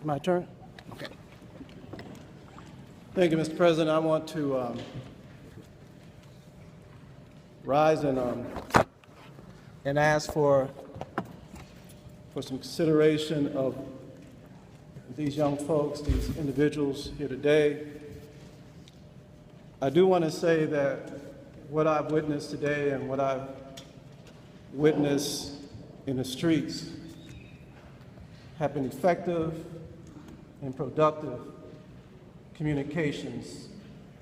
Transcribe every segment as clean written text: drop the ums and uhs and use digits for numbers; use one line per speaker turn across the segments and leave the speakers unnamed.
My turn? Okay. Thank you, Mr. President. I want to rise and ask for some consideration of these young folks, these individuals here today. I do want to say that what I've witnessed today and what I've witnessed in the streets have been effective and productive communications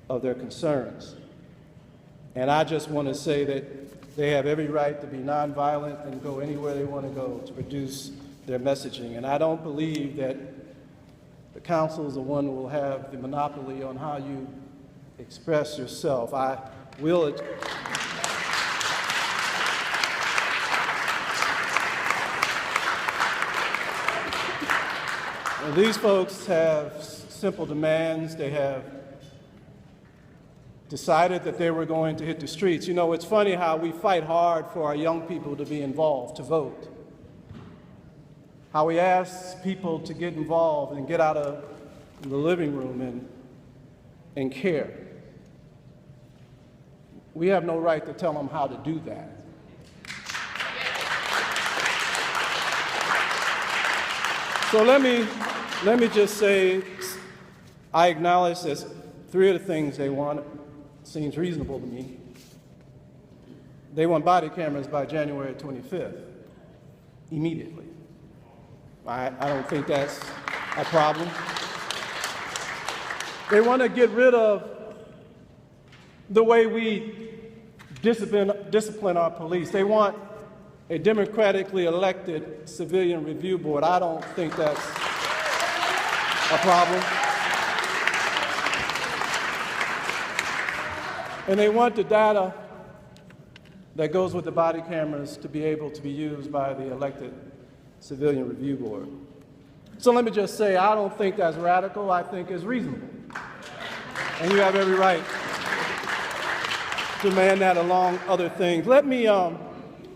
of their concerns. And I just want to say that they have every right to be nonviolent and go anywhere they want to go to produce their messaging. And I don't believe that the council is the one who will have the monopoly on how you express yourself. I will. Well, these folks have simple demands. They have decided that they were going to hit the streets. You know, it's funny how we fight hard for our young people to be involved, to vote. How we ask people to get involved and get out of the living room and care. We have no right to tell them how to do that. So let me just say, I acknowledge that three of the things they want seems reasonable to me. They want body cameras by January 25th, immediately. I don't think that's a problem. They want to get rid of the way we discipline our police. They want a democratically elected civilian review board. I don't think that's a problem. And they want the data that goes with the body cameras to be able to be used by the elected civilian review board. So let me just say, I don't think that's radical. I think it's reasonable. And you have every right to demand that along other things. Let me,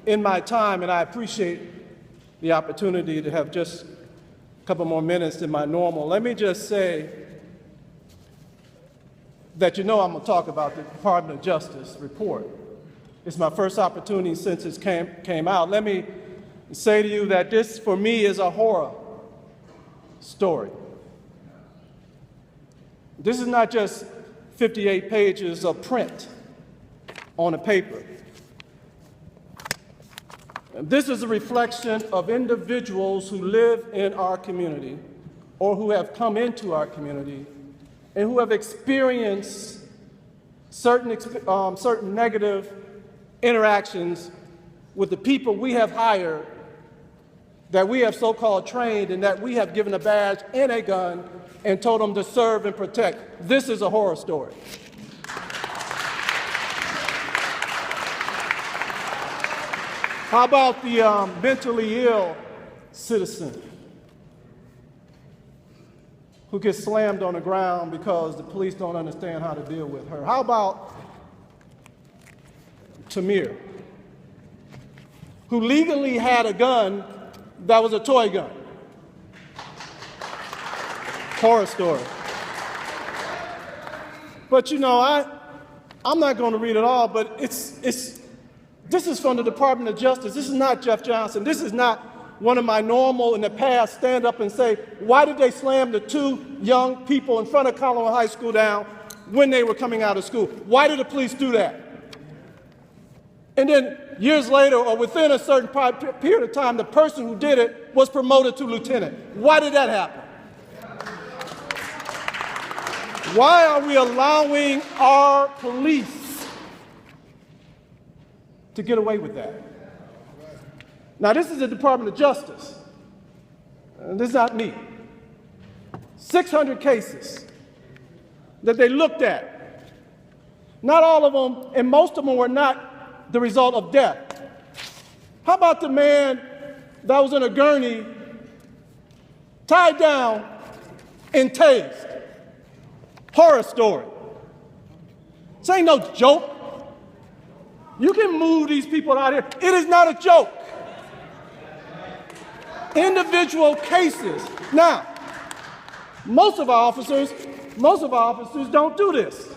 in my time, and I appreciate the opportunity to have just a couple more minutes than my normal, let me just say that I'm going to talk about the Department of Justice report. It's my first opportunity since it came out. Let me say to you that this, for me, is a horror story. This is not just 58 pages of print on a paper. This is a reflection of individuals who live in our community or who have come into our community and who have experienced certain negative interactions with the people we have hired, that we have so-called trained, and that we have given a badge and a gun and told them to serve and protect. This is a horror story. How about the mentally ill citizen who gets slammed on the ground because the police don't understand how to deal with her? How about Tamir, who legally had a gun that was a toy gun? Horror story. But I'm not going to read it all, but this is from the Department of Justice. This is not Jeff Johnson. This is not one of my normal in the past stand up and say, why did they slam the two young people in front of Colorado High School down when they were coming out of school? Why did the police do that? And then years later, or within a certain period of time, the person who did it was promoted to lieutenant. Why did that happen? Why are we allowing our police to get away with that? Now, this is the Department of Justice. This is not me. 600 cases that they looked at. Not all of them, and most of them were not the result of death. How about the man that was in a gurney, tied down and tased? Horror story. This ain't no joke. You can move these people out here. It is not a joke. Individual cases. Now, Most of our officers don't do this.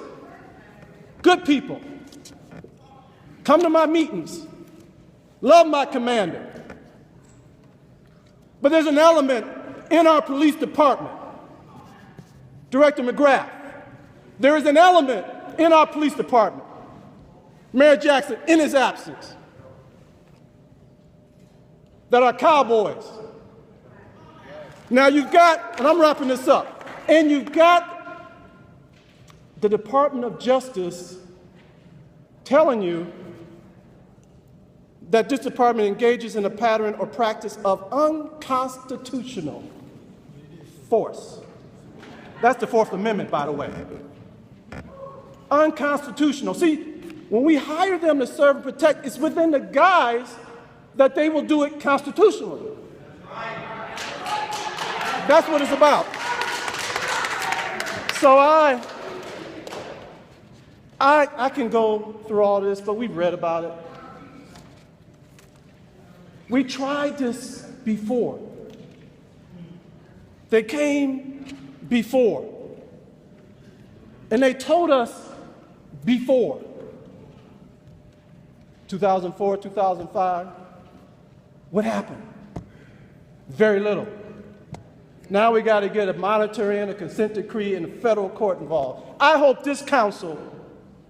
Good people. Come to my meetings. Love my commander. But there's an element in our police department, Director McGrath. There is an element in our police department, Mayor Jackson, in his absence, that are cowboys. Now you've got, and I'm wrapping this up, and you've got the Department of Justice telling you that this department engages in a pattern or practice of unconstitutional force. That's the Fourth Amendment, by the way. Unconstitutional. See, when we hire them to serve and protect, it's within the guise that they will do it constitutionally. That's what it's about. So I can go through all this, but we've read about it. We tried this before. They came before. And they told us before. 2004, 2005. What happened? Very little. Now we got to get a monitoring, a consent decree, and a federal court involved. I hope this council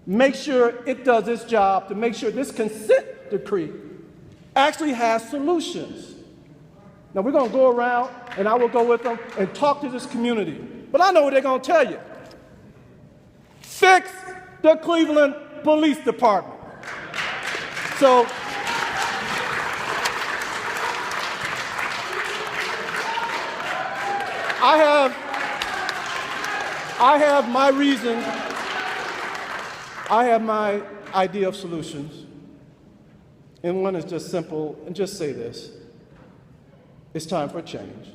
makes sure it does its job to make sure this consent decree actually has solutions. Now we're going to go around, and I will go with them and talk to this community. But I know what they're going to tell you. Fix the Cleveland Police Department. So I have my reason. I have my idea of solutions. And one is just simple, and just say this. It's time for change.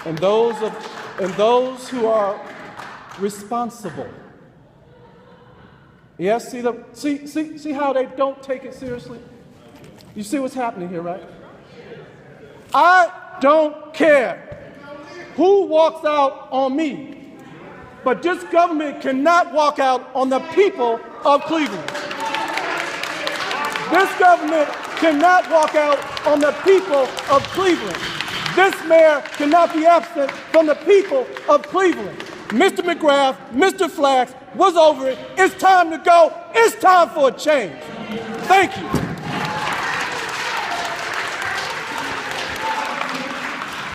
And those who are responsible. Yes, see how they don't take it seriously? You see what's happening here, right? I don't care who walks out on me, but this government cannot walk out on the people of Cleveland. This government cannot walk out on the people of Cleveland. This mayor cannot be absent from the people of Cleveland. Mr. McGrath, Mr. Flask was over it. It's time to go. It's time for a change. Thank you.